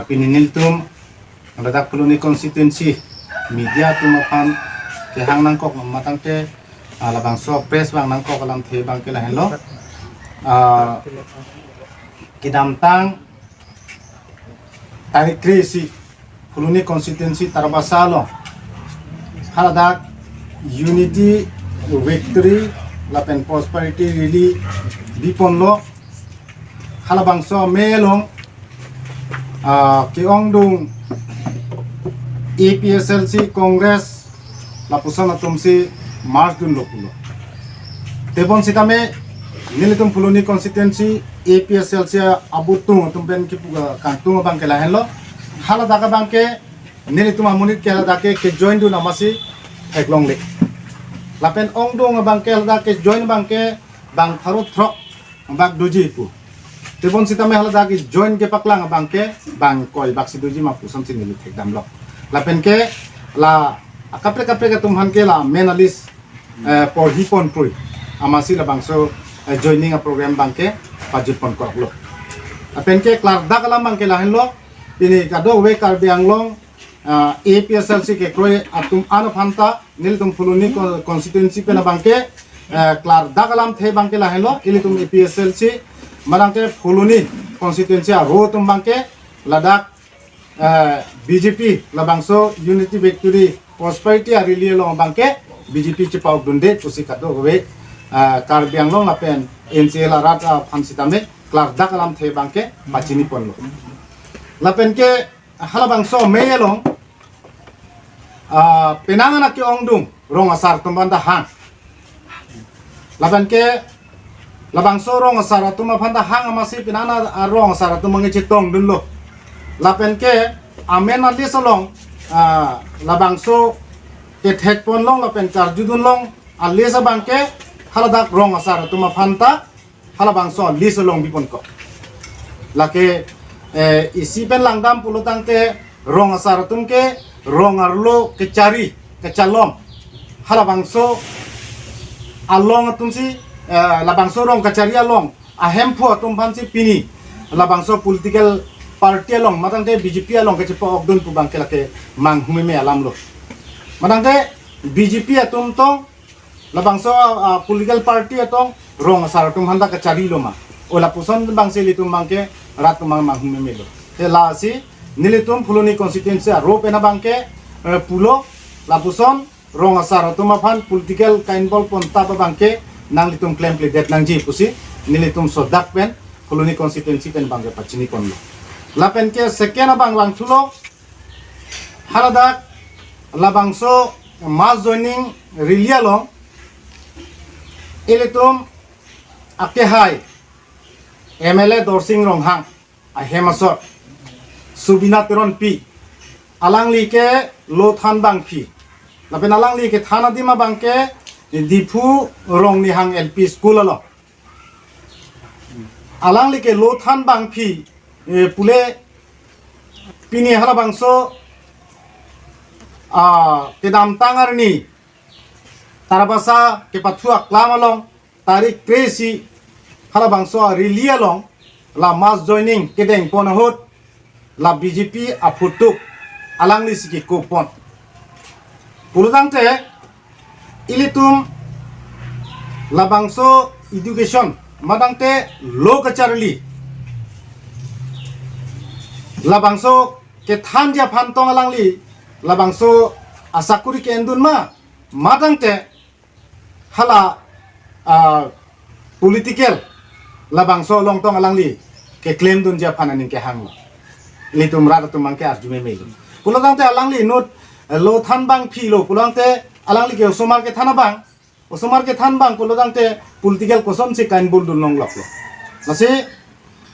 pininil tum ladak puluni constituency media tum apan ke hang nang kok matang te labang so press bang nang kok alam the bang ke lahen lo kidam tang tarik krisi puluni constituency tarbasa lo haladak unity victory lapen prosperity really dipon lo halabang so melong kiong dung APSLC Congress lapusan atumsi Mars dun lokulo tebon sitame nilitum puluni constituency APSLC abutung atumpen kipuga kantung bang kelahen lo haladaka bangke nilitum amunit keladake ke join du namasi eklong le lapen ong dung bangke haladake join bangke bang tharut throk bak duji pu tebon sitame haladake join ke paklang bangke bang koi bak siduji mapusan sinili ekdam lo lapen ke la kapre ke tumhan ke la menalis por hipon pui amasi la bangso joining a program bangke pajut pon korok lo lapen ke klar dakalam bangke lahen lo ini kado we kar bianglong APSLC ke kroe atum ano phanta nil tum puluni constituency pe na bangke klar dakalam the bangke lahen lo ili tum APSLC marangke puluni constituency a ro tum bangke ladak BJP labangso unity victory prosperity a really long bangke BJP chipau dunde tusi kado we Karbi Anglong lapen NCL arat pansitame klar dakalam the bangke pachini ponlo lapen ke halabangso meyelong penangan ki ongdung rong asar tumbanda hang lapen ke labangso rong asar tumba phanda hang amasi penana rong asar tumangi chitong dunlo lapen ke amena lisolong labangso ke thek ponlong lapen charjudun long alisa bangke haladak rong asar tuma phanta halabangso lisolong bipon ko lake isi pen langdam pulutang te rong asar tumke rong arlo kecari kecalom halabangso along tumsi labangso rong kecari along ahempu atum pansi pini labangso political party along matang te BJP along ke cepo okdun pu bangke lake manghumi me alam lo matang te BJP atum tong labangso political party atong rong asar tum handa kecari lo ma ola puson bangse litum bangke rat mang manghumi me lo te la si nilitum puluni constituency ro pena bangke pulo lapuson rong asar tum phan political kainbol ponta ba bangke nang litum claim pledet nang ji pusi nilitum sodak pen puluni constituency pen bangke pachini kon lo lapen ke second abang lang tulo haladak labangso mas joining rilialong ilitum akehai MLA Dorsing Ronghang ahemasor subina teron pi alangli ke lothan bang pi lapen alangli ke thana dima bangke dipu rong ni hang LP school alo alangli ke lothan bang pi pule pini hala bangso kedam tangar ni tarabasa ke pathua klamalong tarik kresi hala bangso rilialong la mass joining kedeng ponahut la BJP afutuk alangli siki kupon puludang te ilitum la bangso education madang te lokacharli labangso ke thanja phantong alangli labangso asakuri ke endun ma madang te hala political labangso longtong alangli ke claim dun ja phananing ke hang litum rada tumang ke arjume me pulang te alangli not lo than bang phi lo pulang te alangli ke somar ke thana bang osomar ke than bang pulang te political kosom se kain bul dun long laplo nase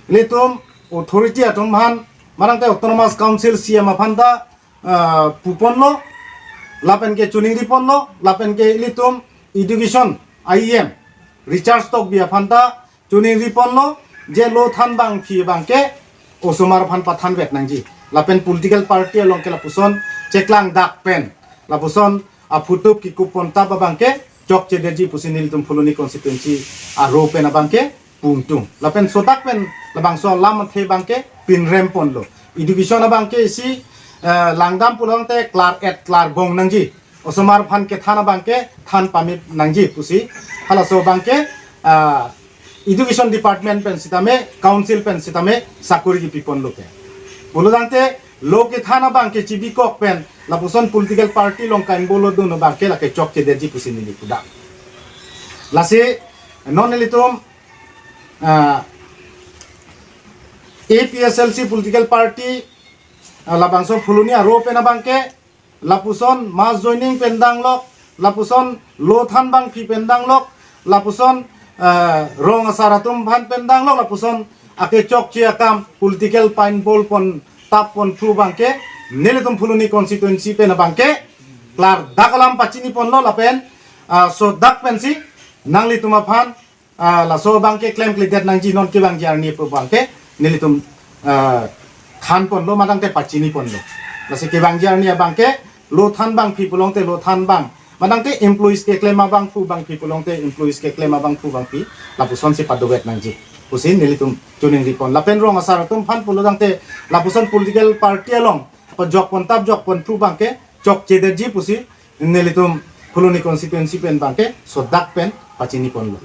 litum authority atum han marang te autonomous council CM phanda puponlo lapen ke chuning riponlo lapen ke litum education IEM recharge tok bia phanda chuning riponlo je lo than bang phi bangke osomar phan pathan vet nangji lapen political party along ke lapuson ceklang dak pen lapuson afutup ki kupon ta bangke chok chederji pusinil tum fuluni constituency aro pen bangke pungtung lapen sotak pen labangso lam the bangke pin rem pon lo education abangke isi langdam pulang te klar gong nangji osomar phan ke thana bangke than pamit nangji pusi hala so bangke education department pen sitame council pen sitame sakuri ki pipon loke buludangte loke thana bangke chibi kok pen lapuson political party long kain bolo dono bangke lake chok ke deji pusi ni kuda lasi non elitum APSLC political party labangso fuluni aro pena bangke lapuson mas joining pendang lok lapuson lothan bang phi pendang lok lapuson rong asaratum bhan pendang lok lapuson ake chok chia kam political pain bol pon tap pon pru bangke nelitum fuluni constituency pena bangke klar dakalam pachini pon lo lapen so dak pensi nangli tuma phan la so bangke claim klidet nangji non ki bang jarni pu bangke nelitum than pon lo madang te pachini pon lo lase ke bang jarni bangke lo than bang phi pulong te lo than bang madang te employees ke claim bang pu bang phi pulong te employees ke claim bang pu bang phi lapuson se padowet nangji pusin nelitum tuning ripon lapen rong asar tum phan pulodang te lapuson political party along pa jok pon tap jok pon pu bangke chok chederji pusi nelitum fuluni constituency pen bangke so dak pen pachini pon lo